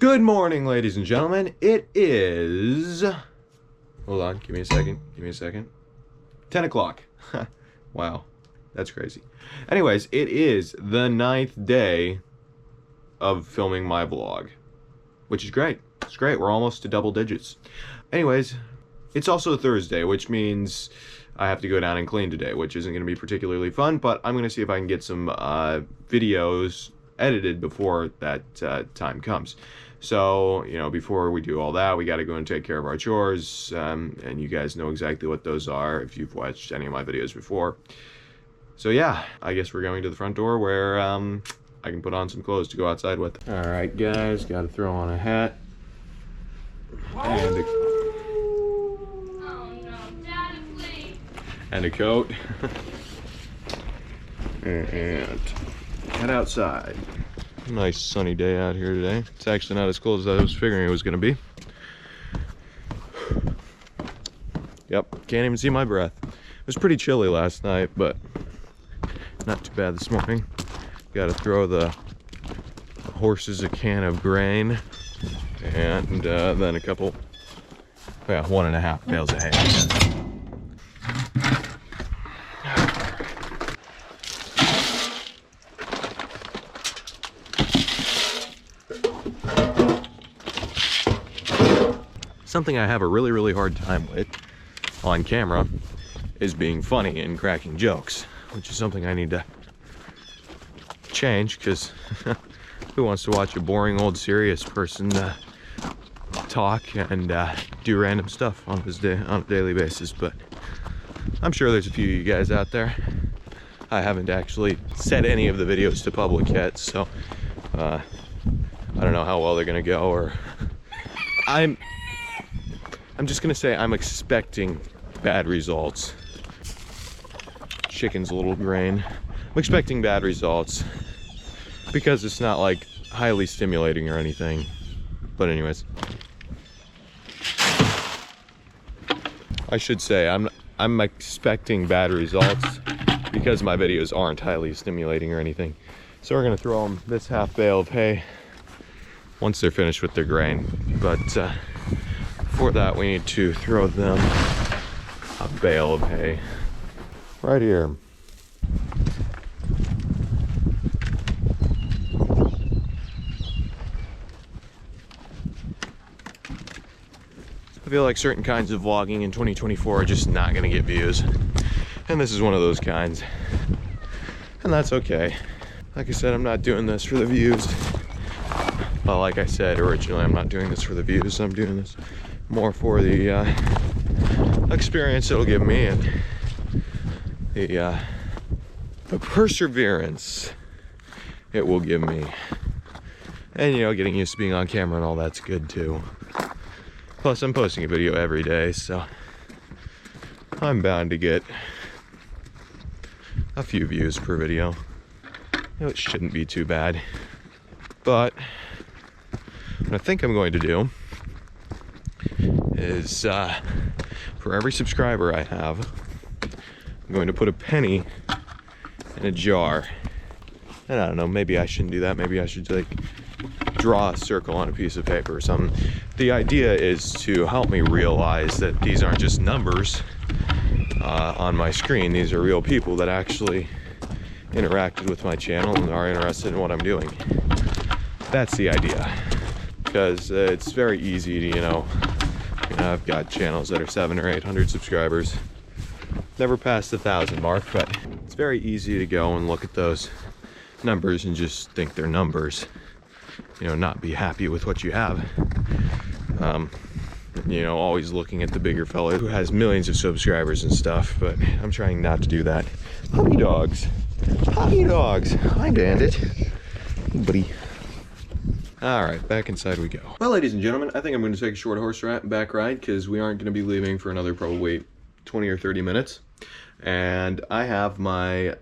Good morning, ladies and gentlemen. It is... Hold on, give me a second. 10 o'clock. Wow, that's crazy. Anyways, it is the 9th day of filming my vlog, which is great. It's great, we're almost to double digits. Anyways, it's also Thursday, which means I have to go down and clean today, which isn't going to be particularly fun, but I'm going to see if I can get some videos edited before that time comes. So, you know, before we do all that, we got to go and take care of our chores, and you guys know exactly what those are if you've watched any of my videos before. So yeah, I guess we're going to the front door where I can put on some clothes to go outside with. All right, guys, got to throw on a hat and a coat and head outside. Nice sunny day out here today. It's actually not as cold as I was figuring it was going to be. Yep, can't even see my breath. It was pretty chilly last night, but not too bad this morning. Got to throw the horses a can of grain and then a couple, yeah, 1.5 bales of hay. Something I have a really hard time with on camera is being funny and cracking jokes, which is something I need to change, because who wants to watch a boring old serious person talk and do random stuff on a daily basis? But I'm sure there's a few of you guys out there. I haven't actually set any of the videos to public yet, so I don't know how well they're gonna go, or I'm just gonna say I'm expecting bad results. Chicken's a little grain. I'm expecting bad results because it's not like highly stimulating or anything. But anyways, I should say I'm expecting bad results because my videos aren't highly stimulating or anything. So we're gonna throw them this half bale of hay once they're finished with their grain. But for that, we need to throw them a bale of hay right here. I feel like certain kinds of vlogging in 2024 are just not going to get views, and this is one of those kinds, and that's okay. Like I said, I'm not doing this for the views. Well, like I said originally, I'm not doing this for the views. I'm doing this more for the experience it'll give me, and the perseverance it will give me. And, you know, getting used to being on camera and all that's good too. Plus, I'm posting a video every day, so I'm bound to get a few views per video. You know, it shouldn't be too bad. But what I think I'm going to do is for every subscriber I have, I'm going to put a penny in a jar. And I don't know, maybe I shouldn't do that. Maybe I should like draw a circle on a piece of paper or something. The idea is to help me realize that these aren't just numbers on my screen. These are real people that actually interacted with my channel and are interested in what I'm doing. That's the idea. Because it's very easy to, you know, I've got channels that are 700 or 800 subscribers, never past the 1,000 mark, but it's very easy to go and look at those numbers and just think they're numbers, you know, not be happy with what you have. You know, always looking at the bigger fella who has millions of subscribers and stuff, but I'm trying not to do that. Puppy dogs. Puppy dogs. Hi, Bandit. Hey, buddy. All right, back inside we go. Well, ladies and gentlemen, I think I'm going to take a short horseback ride because we aren't going to be leaving for another probably 20 or 30 minutes. And I have my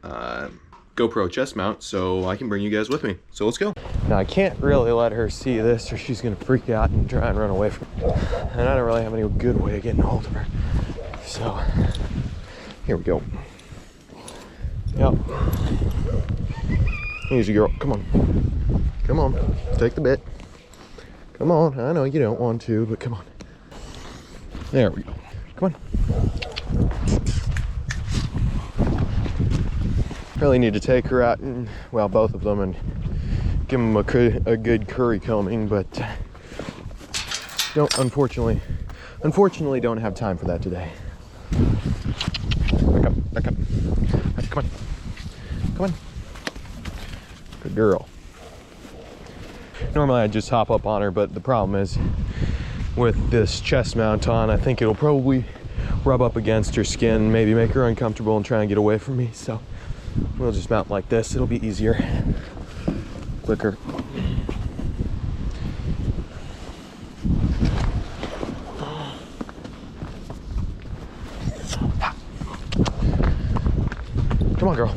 GoPro chest mount, so I can bring you guys with me. So let's go. Now, I can't really let her see this or she's going to freak out and try and run away from me. And I don't really have any good way of getting a hold of her. So, here we go. Yep. Easy, girl. Come on. Come on. Take the bit. Come on. I know you don't want to, but come on. There we go. Come on. Really need to take her out and, well, both of them, and give them a good curry combing, but don't, unfortunately don't have time for that today. Back up, back up. Come on. Come on. Good girl. Normally I'd just hop up on her, but the problem is with this chest mount on, I think it'll probably rub up against her skin, maybe make her uncomfortable and try and get away from me. So we'll just mount like this. It'll be easier, quicker. Come on, girl.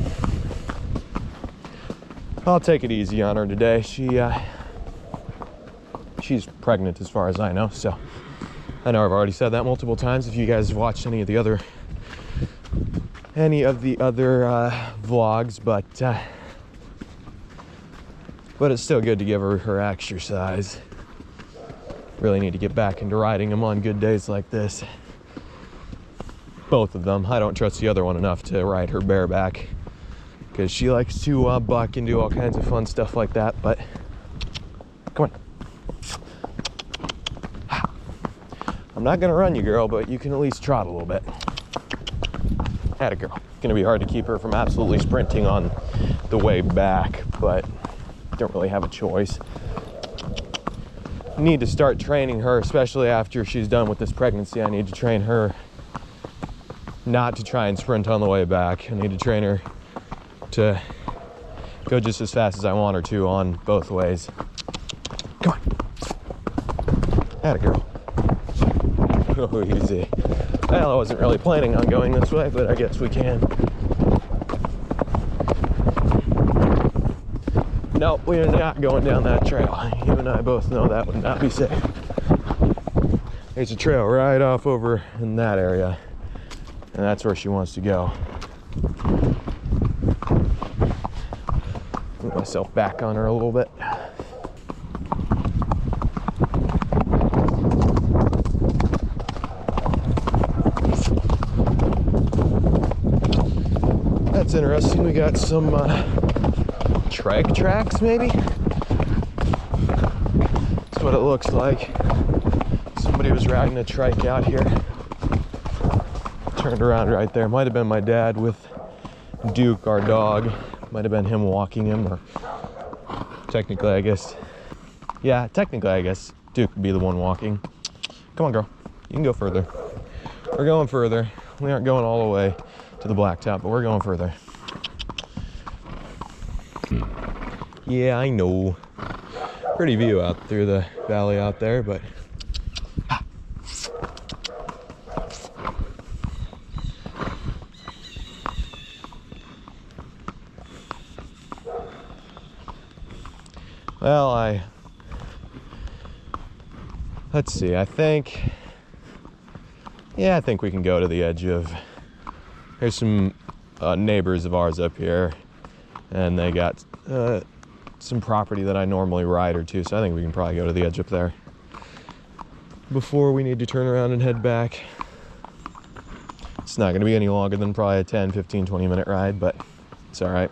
I'll take it easy on her today. She's pregnant as far as I know, so I know I've already said that multiple times. If you guys have watched any of the other vlogs, but it's still good to give her exercise. Really need to get back into riding them on good days like this. Both of them. I don't trust the other one enough to ride her bareback because she likes to buck and do all kinds of fun stuff like that. But come on. I'm not gonna run you, girl, but you can at least trot a little bit. Atta girl. It's gonna be hard to keep her from absolutely sprinting on the way back, but don't really have a choice. Need to start training her, especially after she's done with this pregnancy. I need to train her not to try and sprint on the way back. I need to train her to go just as fast as I want her to on both ways. Come on. Atta girl. Oh, easy. Well, I wasn't really planning on going this way, but I guess we can. Nope, we're not going down that trail. You and I both know that would not be safe. There's a trail right off over in that area, and that's where she wants to go. Put myself back on her a little bit. That's interesting. We got some trike tracks, maybe? That's what it looks like. Somebody was riding a trike out here. Turned around right there. Might have been my dad with Duke, our dog. Might have been him walking him, or technically, I guess. Yeah, technically, I guess Duke would be the one walking. Come on, girl. You can go further. We're going further. We aren't going all the way to the blacktop, but we're going further. Yeah, I know. Pretty view out through the valley out there, but well, let's see, I think we can go to the edge of, there's some neighbors of ours up here, and they got some property that I normally ride her to, so I think we can probably go to the edge up there before we need to turn around and head back. It's not going to be any longer than probably a 10, 15, 20 minute ride, but it's all right.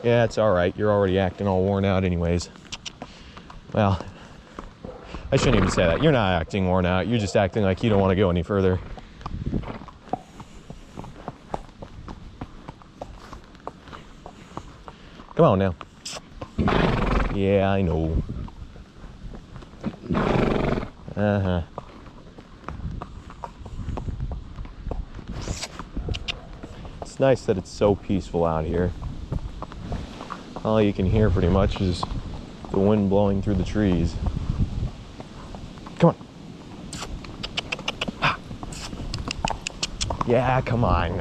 Yeah, it's all right. You're already acting all worn out anyways. Well, I shouldn't even say that. You're not acting worn out. You're just acting like you don't want to go any further. Come on now. Yeah, I know. Uh-huh. It's nice that it's so peaceful out here. All you can hear pretty much is the wind blowing through the trees. Come on. Yeah, come on.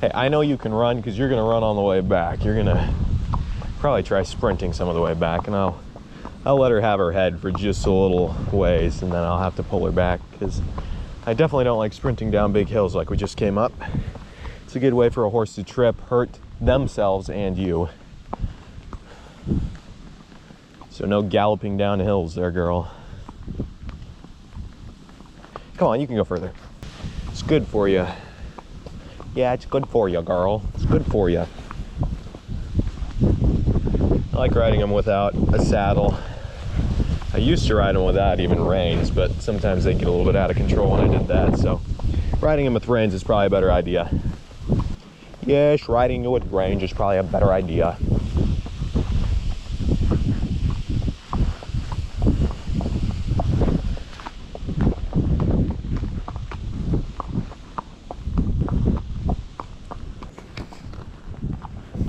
Hey, I know you can run because you're going to run on the way back. You're going to probably try sprinting some of the way back, and I'll let her have her head for just a little ways, and then I'll have to pull her back because I definitely don't like sprinting down big hills like we just came up. It's a good way for a horse to trip, hurt themselves and you. So no galloping down hills there, girl. Come on, you can go further. It's good for you. Yeah, it's good for you, girl. It's good for you. I like riding them without a saddle. I used to ride them without even reins, but sometimes they get a little bit out of control when I did that, so riding them with reins is probably a better idea. Yes, riding it with reins is probably a better idea.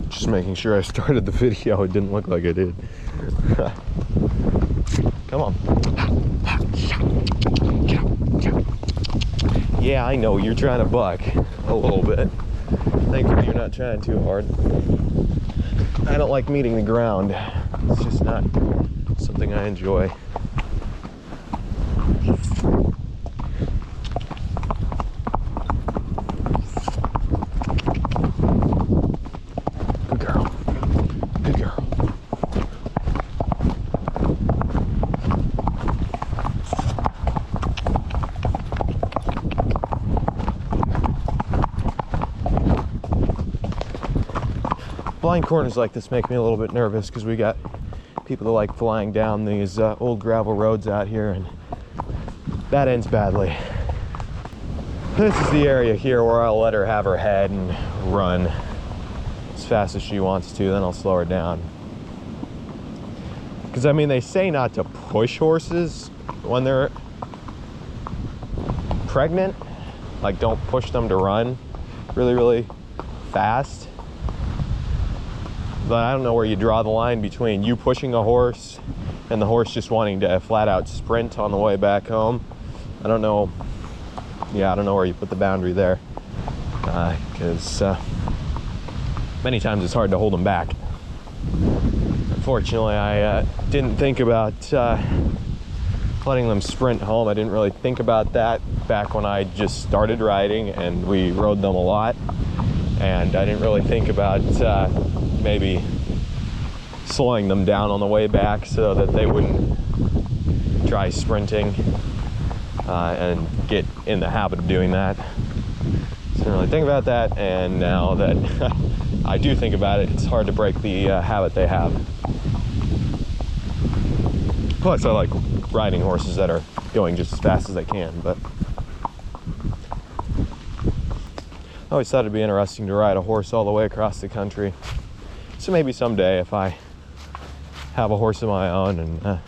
Just making sure I started the video. It didn't look like I did. Come on. Yeah, I know you're trying to buck a little bit. Thankfully, you're not trying too hard. I don't like meeting the ground. It's just not something I enjoy. Good girl. Good girl. Blind corners like this make me a little bit nervous because we got people that like flying down these old gravel roads out here, and that ends badly. This is the area here where I'll let her have her head and run as fast as she wants to, then I'll slow her down. Because I mean, they say not to push horses when they're pregnant. Like, don't push them to run really, really fast. But I don't know where you draw the line between you pushing a horse and the horse just wanting to flat out sprint on the way back home. I don't know. Yeah, I don't know where you put the boundary there. Because many times it's hard to hold them back. Unfortunately, I didn't think about letting them sprint home. I didn't really think about that back when I just started riding and we rode them a lot. And I didn't really think about maybe slowing them down on the way back so that they wouldn't try sprinting and get in the habit of doing that. So I didn't really think about that, and now that I do think about it, it's hard to break the habit they have. Plus, I like riding horses that are going just as fast as they can, but I always thought it'd be interesting to ride a horse all the way across the country. So maybe someday, if I have a horse of my own and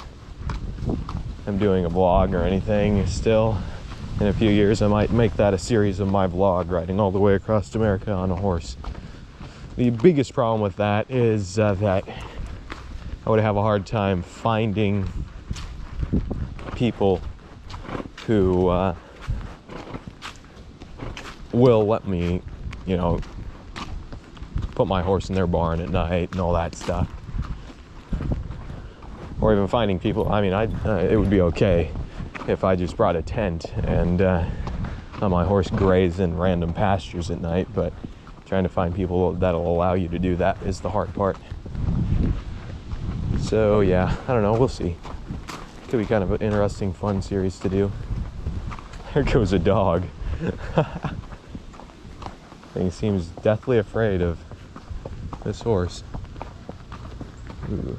I'm doing a vlog or anything still, in a few years I might make that a series of my vlog, riding all the way across America on a horse. The biggest problem with that is that I would have a hard time finding people who will let me, you know, put my horse in their barn at night and all that stuff. Or even finding people. I mean, it would be okay if I just brought a tent and let my horse graze in random pastures at night, but trying to find people that'll allow you to do that is the hard part. So yeah, I don't know, we'll see. Could be kind of an interesting, fun series to do. There goes a dog. Thing seems deathly afraid of this horse. Ooh.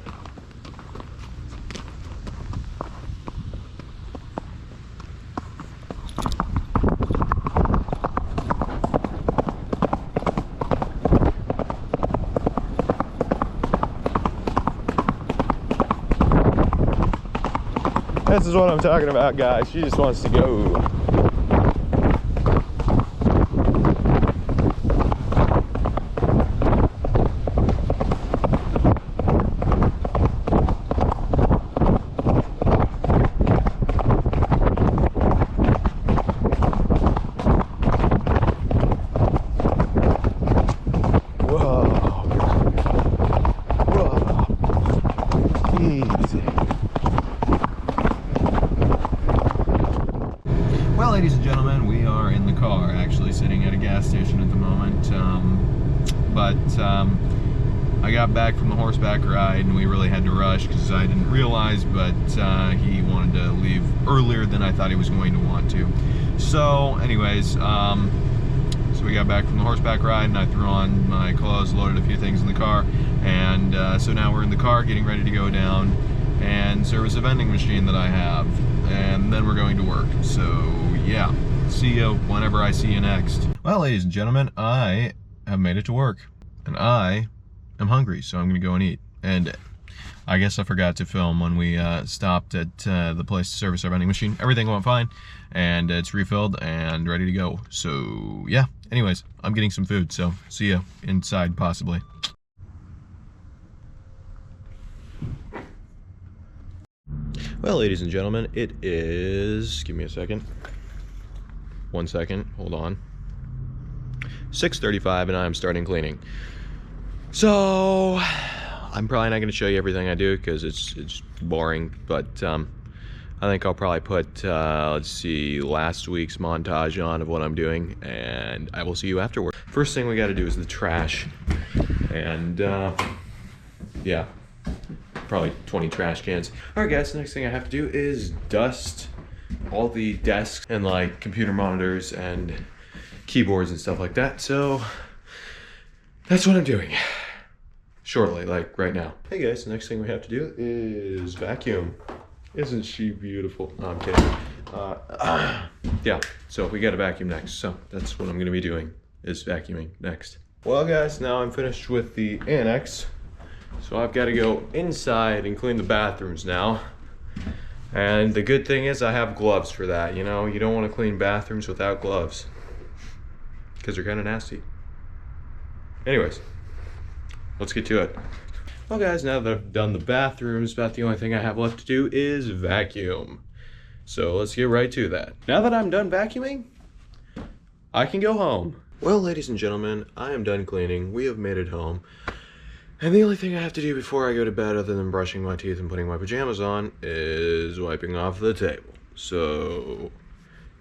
This is what I'm talking about, guys. She just wants to go. sitting at a gas station at the moment. I got back from the horseback ride and we really had to rush because I didn't realize, but he wanted to leave earlier than I thought he was going to want to. So anyways, so we got back from the horseback ride and I threw on my clothes, loaded a few things in the car, and so now we're in the car getting ready to go down and service a vending machine that I have, and then we're going to work. So yeah, see you whenever I see you next. Well, ladies and gentlemen, I have made it to work and I am hungry, so I'm gonna go and eat. And I guess I forgot to film when we stopped at the place to service our vending machine. Everything went fine, and it's refilled and ready to go. So yeah, anyways, I'm getting some food, so see ya inside possibly. Well, ladies and gentlemen, it is, give me a second. 1 second, hold on. 6:35 and I'm starting cleaning. So I'm probably not going to show you everything I do because it's boring, but I think I'll probably put, let's see, last week's montage on of what I'm doing, and I will see you afterward. First thing we got to do is the trash, and yeah, probably 20 trash cans. Alright guys, the next thing I have to do is dust all the desks and like computer monitors and keyboards and stuff like that, so that's what I'm doing. Shortly, like right now. Hey guys, the next thing we have to do is vacuum. Isn't she beautiful? No, I'm kidding. Yeah, so we gotta vacuum next. So that's what I'm gonna be doing, is vacuuming next. Well guys, now I'm finished with the annex. So I've gotta go inside and clean the bathrooms now. And the good thing is I have gloves for that, you know? You don't wanna clean bathrooms without gloves, because they're kinda nasty. Anyways, let's get to it. Well guys, now that I've done the bathrooms, about the only thing I have left to do is vacuum. So let's get right to that. Now that I'm done vacuuming, I can go home. Well, ladies and gentlemen, I am done cleaning. We have made it home. And the only thing I have to do before I go to bed, other than brushing my teeth and putting my pajamas on, is wiping off the table. So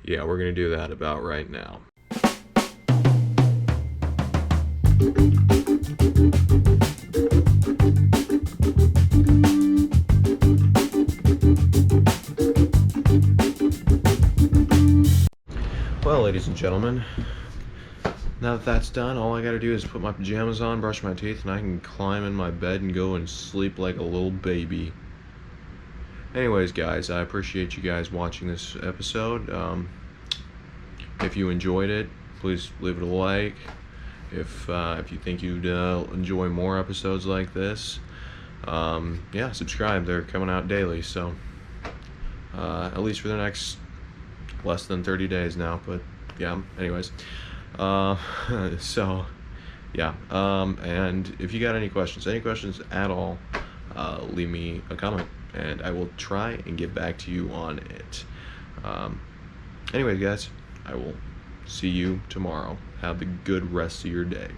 yeah, we're gonna do that about right now. Well, ladies and gentlemen, now that that's done, all I gotta do is put my pajamas on, brush my teeth, and I can climb in my bed and go and sleep like a little baby. Anyways, guys, I appreciate you guys watching this episode. If you enjoyed it, please leave it a like. If you think you'd enjoy more episodes like this, yeah, subscribe. They're coming out daily, so at least for the next less than 30 days now, but yeah, anyways, so yeah, and if you got any questions at all, leave me a comment and I will try and get back to you on it. Anyway guys, I will see you tomorrow. Have a good rest of your day.